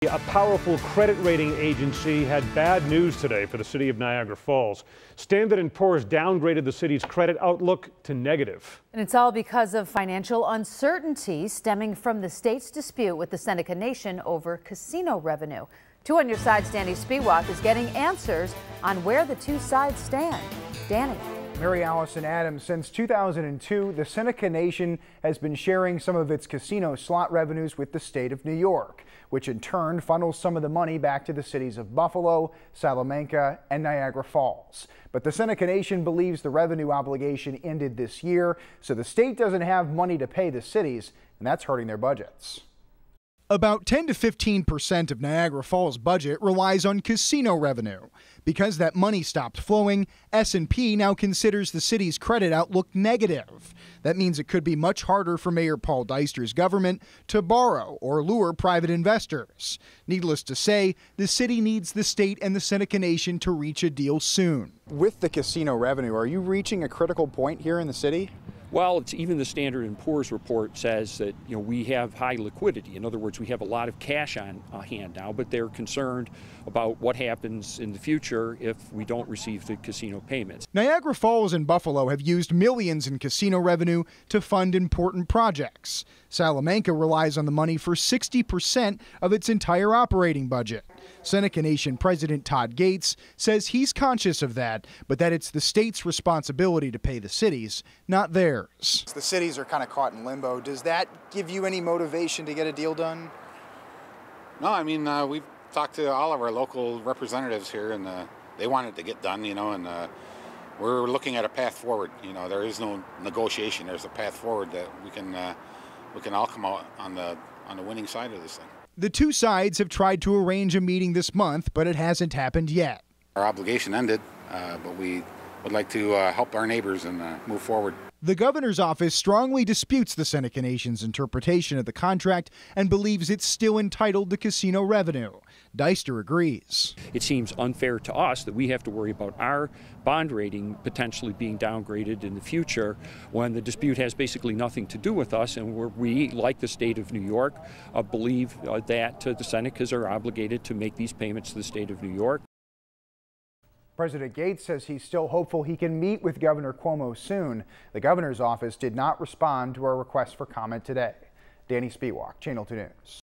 A powerful credit rating agency had bad news today for the city of Niagara Falls. Standard & Poor's downgraded the city's credit outlook to negative. And it's all because of financial uncertainty stemming from the state's dispute with the Seneca Nation over casino revenue. 2 on your side's Danny Spiewak is getting answers on where the two sides stand. Danny. Mary Allison Adams, since 2002, the Seneca Nation has been sharing some of its casino slot revenues with the state of New York, which in turn funnels some of the money back to the cities of Buffalo, Salamanca, and Niagara Falls. But the Seneca Nation believes the revenue obligation ended this year, so the state doesn't have money to pay the cities, and that's hurting their budgets. About 10 to 15% of Niagara Falls' budget relies on casino revenue. Because that money stopped flowing, S&P now considers the city's credit outlook negative. That means it could be much harder for Mayor Paul Deister's government to borrow or lure private investors. Needless to say, the city needs the state and the Seneca Nation to reach a deal soon. With the casino revenue, are you reaching a critical point here in the city? Well, it's even the Standard & Poor's report says that we have high liquidity. In other words, we have a lot of cash on hand now, but they're concerned about what happens in the future if we don't receive the casino payments. Niagara Falls and Buffalo have used millions in casino revenue to fund important projects. Salamanca relies on the money for 60% of its entire operating budget. Seneca Nation President Todd Gates says he's conscious of that, but that it's the state's responsibility to pay the cities, not theirs. The cities are kind of caught in limbo. Does that give you any motivation to get a deal done? No, I mean, we've talked to all of our local representatives here, and they want it to get done, and we're looking at a path forward. There is no negotiation. There's a path forward that we can all come out on the winning side of this thing. The two sides have tried to arrange a meeting this month, but it hasn't happened yet. Our obligation ended, but we would like to help our neighbors and move forward. The governor's office strongly disputes the Seneca Nation's interpretation of the contract and believes it's still entitled to casino revenue. Deister agrees. It seems unfair to us that we have to worry about our bond rating potentially being downgraded in the future when the dispute has basically nothing to do with us, and we, like the state of New York, believe that the Senecas are obligated to make these payments to the state of New York. President Gates says he's still hopeful he can meet with Governor Cuomo soon. The governor's office did not respond to our request for comment today. Danny Spiewak, Channel 2 News.